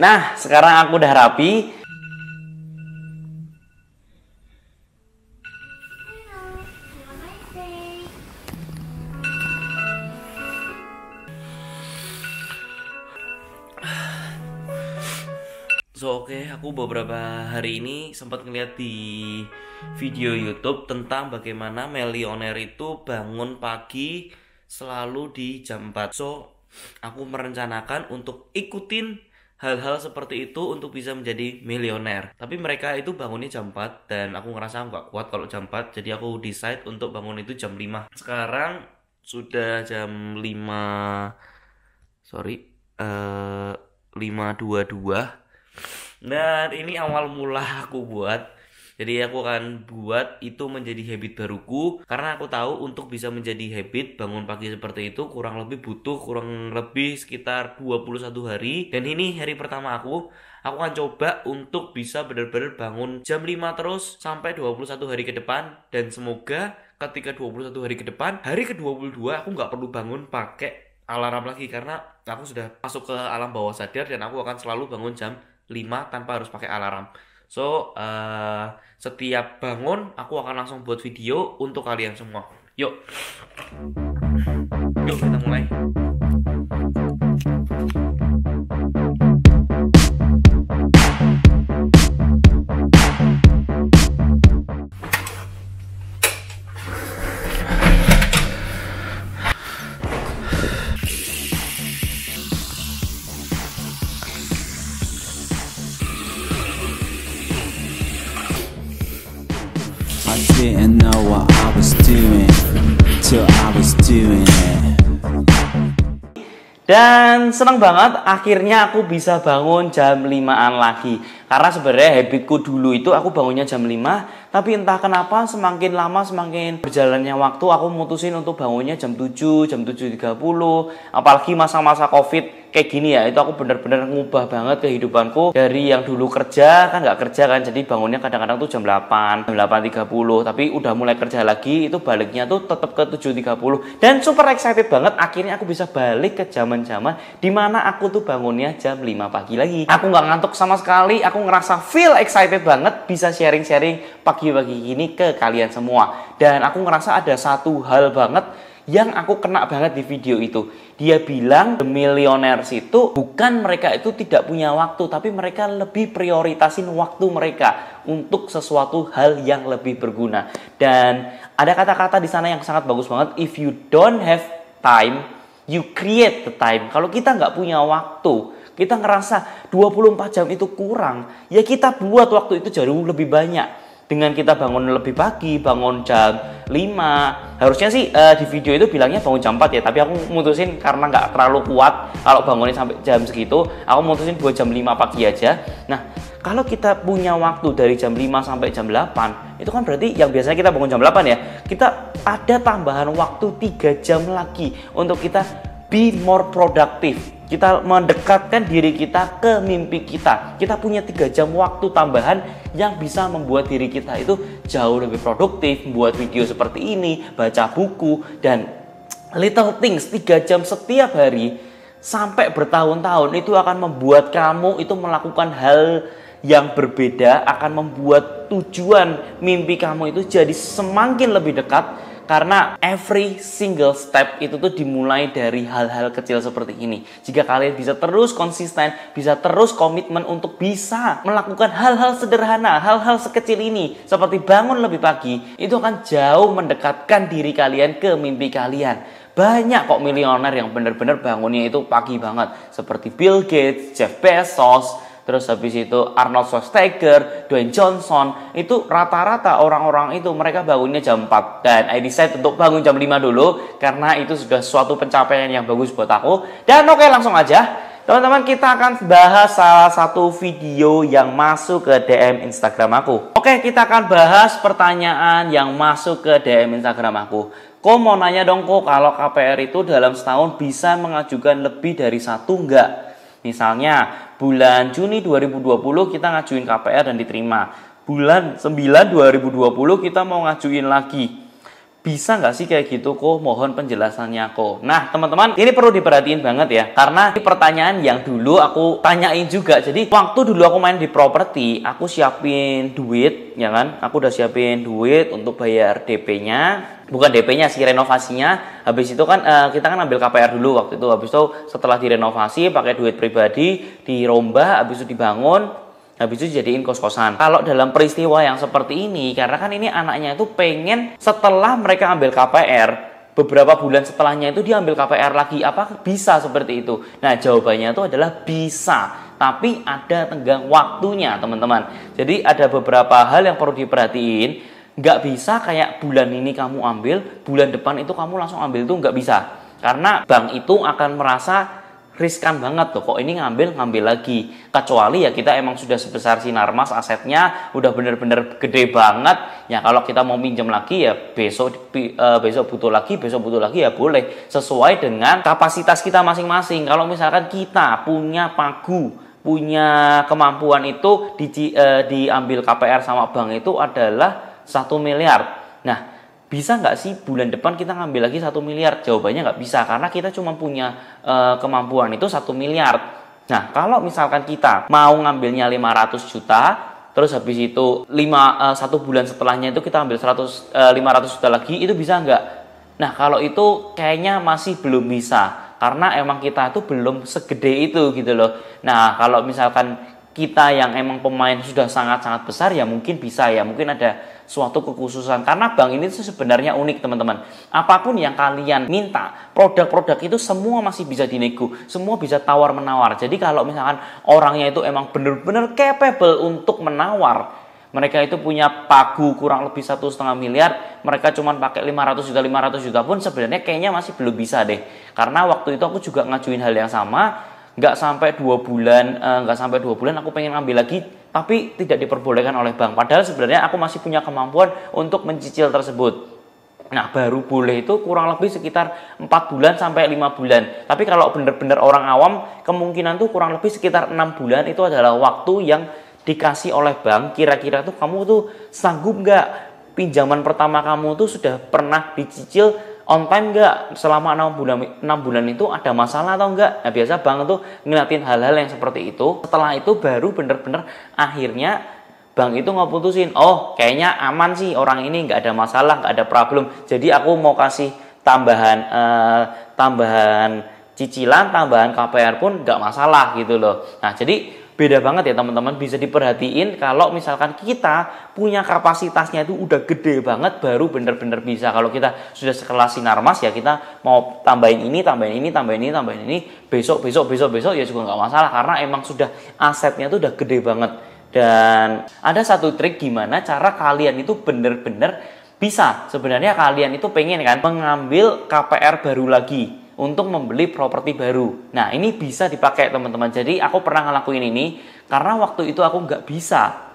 Nah, sekarang aku udah rapi. Oke, aku beberapa hari ini sempat ngeliat di video YouTube tentang bagaimana milioner itu bangun pagi selalu di jam 4. Aku merencanakan untuk ikutin hal-hal seperti itu untuk bisa menjadi milioner. Tapi mereka itu bangunnya jam 4 dan aku ngerasa nggak kuat kalau jam 4. Jadi aku decide untuk bangun itu jam 5. Sekarang sudah jam 5.22. Dan ini awal mula aku buat. Jadi aku akan buat itu menjadi habit baruku. Karena aku tahu untuk bisa menjadi habit bangun pagi seperti itu kurang lebih sekitar 21 hari. Dan ini hari pertama aku akan coba untuk bisa benar-benar bangun jam 5 terus sampai 21 hari ke depan. Dan semoga ketika 21 hari ke depan, hari ke-22 aku nggak perlu bangun pakai alarm lagi. Karena aku sudah masuk ke alam bawah sadar dan aku akan selalu bangun jam 5 tanpa harus pakai alarm. Setiap bangun aku akan langsung buat video untuk kalian semua. Yuk kita mulai. I didn't know what I was doing till I was doing it. Dan senang banget akhirnya aku bisa bangun jam 5-an lagi. Karena sebenarnya habitku dulu itu aku bangunnya jam 5, tapi entah kenapa semakin lama semakin berjalannya waktu aku mutusin untuk bangunnya jam 7, jam 7.30. Apalagi masa-masa Covid kayak gini ya, itu aku bener-bener ngubah banget kehidupanku. Dari yang dulu kerja kan nggak kerja kan, jadi bangunnya kadang-kadang tuh jam 8, jam 8.30. Tapi udah mulai kerja lagi, itu baliknya tuh tetap ke 7.30. Dan super excited banget akhirnya aku bisa balik ke zaman-zaman dimana aku tuh bangunnya jam 5 pagi lagi. Aku nggak ngantuk sama sekali, aku ngerasa feel excited banget bisa sharing-sharing pagi-pagi ini ke kalian semua. Dan aku ngerasa ada satu hal banget yang aku kena banget di video itu. Dia bilang the millionaires itu bukan mereka itu tidak punya waktu, tapi mereka lebih prioritasin waktu mereka untuk sesuatu hal yang lebih berguna. Dan ada kata-kata di sana yang sangat bagus banget. If you don't have time, you create the time. Kalau kita nggak punya waktu, kita ngerasa 24 jam itu kurang, ya kita buat waktu itu jauh lebih banyak. Dengan kita bangun lebih pagi, bangun jam 5. Harusnya sih di video itu bilangnya bangun jam 4 ya. Tapi aku mutusin karena nggak terlalu kuat kalau bangunnya sampai jam segitu. Aku mutusin buat jam 5 pagi aja. Nah, kalau kita punya waktu dari jam 5 sampai jam 8, itu kan berarti yang biasanya kita bangun jam 8 ya, kita ada tambahan waktu 3 jam lagi untuk kita be more productive. Kita mendekatkan diri kita ke mimpi kita. Kita punya 3 jam waktu tambahan yang bisa membuat diri kita itu jauh lebih produktif, membuat video seperti ini, baca buku, dan little things 3 jam setiap hari sampai bertahun-tahun itu akan membuat kamu itu melakukan hal yang berbeda, akan membuat tujuan mimpi kamu itu jadi semakin lebih dekat. Karena every single step itu tuh dimulai dari hal-hal kecil seperti ini. Jika kalian bisa terus konsisten, bisa terus komitmen untuk bisa melakukan hal-hal sederhana, hal-hal sekecil ini, seperti bangun lebih pagi, itu akan jauh mendekatkan diri kalian ke mimpi kalian. Banyak kok milioner yang benar-benar bangunnya itu pagi banget. Seperti Bill Gates, Jeff Bezos, terus habis itu Arnold Schwarzenegger, Dwayne Johnson. Itu rata-rata orang-orang itu mereka bangunnya jam 4. Dan I decide untuk bangun jam 5 dulu, karena itu sudah suatu pencapaian yang bagus buat aku. Dan oke, langsung aja teman-teman, kita akan bahas salah satu video yang masuk ke DM Instagram aku. Oke, kita akan bahas pertanyaan yang masuk ke DM Instagram aku. Kok mau nanya dong kok, kalau KPR itu dalam setahun bisa mengajukan lebih dari satu enggak? Misalnya bulan Juni 2020 kita ngajuin KPR dan diterima. Bulan 9 2020 kita mau ngajuin lagi. Bisa nggak sih kayak gitu kok? Mohon penjelasannya kok. Nah teman-teman, ini perlu diperhatiin banget ya, karena ini pertanyaan yang dulu aku tanyain juga. Jadi waktu dulu aku main di properti, aku siapin duit, ya kan? Aku udah siapin duit untuk bayar DP-nya, bukan DP-nya sih, renovasinya. Habis itu kan kita kan ambil KPR dulu waktu itu. Habis itu setelah direnovasi pakai duit pribadi, dirombak, habis itu dibangun. Habis itu jadiin kos-kosan. Kalau dalam peristiwa yang seperti ini, karena kan ini anaknya itu pengen setelah mereka ambil KPR, beberapa bulan setelahnya itu dia ambil KPR lagi. Apakah bisa seperti itu? Nah, jawabannya itu adalah bisa. Tapi ada tenggang waktunya, teman-teman. Jadi ada beberapa hal yang perlu diperhatiin. Nggak bisa kayak bulan ini kamu ambil, bulan depan itu kamu langsung ambil, itu nggak bisa. Karena bank itu akan merasa riskan banget tuh, kok ini ngambil lagi, kecuali ya kita emang sudah sebesar Sinarmas asetnya udah bener-bener gede banget ya. Kalau kita mau minjem lagi ya besok butuh lagi ya boleh, sesuai dengan kapasitas kita masing-masing. Kalau misalkan kita punya pagu, punya kemampuan itu diambil KPR sama bank itu adalah 1 miliar. Nah, bisa nggak sih bulan depan kita ngambil lagi 1 miliar? Jawabannya nggak bisa, karena kita cuma punya kemampuan itu 1 miliar. Nah, kalau misalkan kita mau ngambilnya 500 juta, terus habis itu 1 bulan setelahnya itu kita ambil 500 juta lagi, itu bisa nggak? Nah, kalau itu kayaknya masih belum bisa, karena emang kita tuh belum segede itu gitu loh. Nah, kalau misalkan kita yang emang pemain sudah sangat-sangat besar ya mungkin bisa ya, mungkin ada suatu kekhususan, karena bank ini tuh sebenarnya unik teman-teman. Apapun yang kalian minta, produk-produk itu semua masih bisa dinego, semua bisa tawar-menawar. Jadi kalau misalkan orangnya itu emang benar-benar capable untuk menawar, mereka itu punya pagu kurang lebih 1,5 miliar, mereka cuma pakai 500 juta pun sebenarnya kayaknya masih belum bisa deh. Karena waktu itu aku juga ngajuin hal yang sama, nggak sampai 2 bulan aku pengen ambil lagi, tapi tidak diperbolehkan oleh bank. Padahal sebenarnya aku masih punya kemampuan untuk mencicil tersebut. Nah, baru boleh itu kurang lebih sekitar 4 bulan sampai 5 bulan. Tapi kalau benar-benar orang awam, kemungkinan tuh kurang lebih sekitar 6 bulan itu adalah waktu yang dikasih oleh bank. Kira-kira tuh kamu tuh sanggup nggak? Pinjaman pertama kamu tuh sudah pernah dicicil on time nggak? Selama 6 bulan itu ada masalah atau enggak? Nah, biasa bank itu ngeliatin hal-hal yang seperti itu. Setelah itu baru bener-bener akhirnya bank itu ngeputusin, oh kayaknya aman sih orang ini, nggak ada masalah, nggak ada problem. Jadi aku mau kasih tambahan cicilan, tambahan KPR pun nggak masalah gitu loh. Nah, jadi beda banget ya teman-teman, bisa diperhatiin kalau misalkan kita punya kapasitasnya itu udah gede banget baru bener-bener bisa. Kalau kita sudah sekelas Sinarmas ya kita mau tambahin ini, besok ya juga nggak masalah, karena emang sudah asetnya itu udah gede banget. Dan ada satu trik gimana cara kalian itu bener-bener bisa, sebenarnya kalian itu pengen kan mengambil KPR baru lagi untuk membeli properti baru. Nah, ini bisa dipakai teman-teman. Jadi aku pernah ngelakuin ini karena waktu itu aku nggak bisa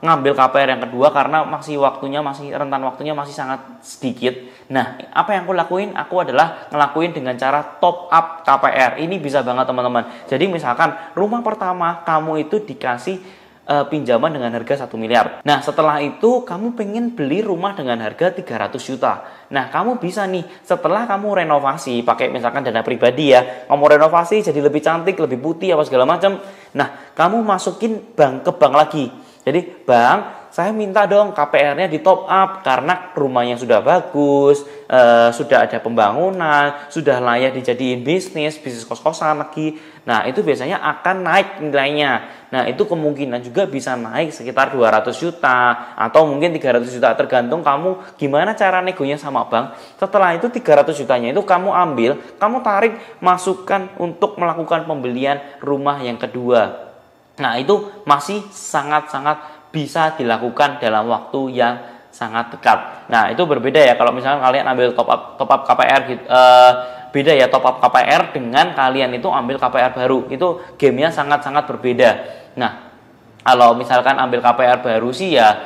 ngambil KPR yang kedua karena rentan waktunya masih sangat sedikit. Nah, apa yang aku lakuin? Aku adalah ngelakuin dengan cara top up KPR. Ini bisa banget teman-teman. Jadi misalkan rumah pertama kamu itu dikasih pinjaman dengan harga 1 miliar. Nah, setelah itu kamu pengen beli rumah dengan harga 300 juta. Nah, kamu bisa nih, setelah kamu renovasi, pakai misalkan dana pribadi ya, kamu renovasi jadi lebih cantik, lebih putih, apa segala macam. Nah, kamu masukin ke bank lagi. Jadi, bang, saya minta dong KPR-nya di top up karena rumahnya sudah bagus, sudah ada pembangunan, sudah layak dijadiin bisnis kos-kosan lagi. Nah, itu biasanya akan naik nilainya. Nah, itu kemungkinan juga bisa naik sekitar 200 juta atau mungkin 300 juta, tergantung kamu gimana cara negonya sama bank. Setelah itu 300 jutanya itu kamu ambil, kamu tarik, masukkan untuk melakukan pembelian rumah yang kedua. Nah, itu masih sangat-sangat bisa dilakukan dalam waktu yang sangat dekat. Nah, itu berbeda ya kalau misalnya kalian ambil top up KPR gitu. Beda ya top up KPR dengan kalian itu ambil KPR baru. Itu gamenya sangat-sangat berbeda. Nah, kalau misalkan ambil KPR baru sih ya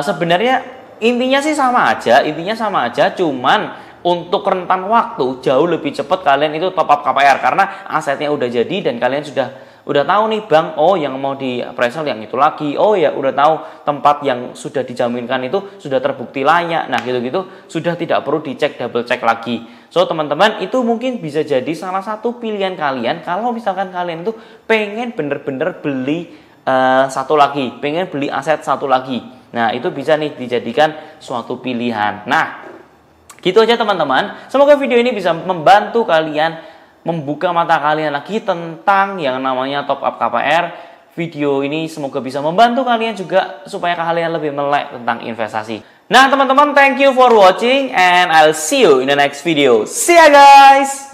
sebenarnya intinya sama aja, cuman untuk rentan waktu jauh lebih cepat kalian itu top up KPR karena asetnya udah jadi dan kalian sudah Udah tahu nih bank, oh yang mau di appraisal yang itu lagi. Oh ya, udah tahu tempat yang sudah dijaminkan itu sudah terbukti layak. Nah, gitu-gitu sudah tidak perlu dicek, double check lagi. So, teman-teman, itu mungkin bisa jadi salah satu pilihan kalian kalau misalkan kalian itu pengen bener-bener beli satu lagi, pengen beli aset satu lagi. Nah, itu bisa nih dijadikan suatu pilihan. Nah, gitu aja teman-teman. Semoga video ini bisa membantu kalian membuka mata kalian lagi tentang yang namanya top up KPR. Video ini semoga bisa membantu kalian juga supaya kalian lebih melek tentang investasi. Nah teman-teman, thank you for watching and I'll see you in the next video. See ya guys!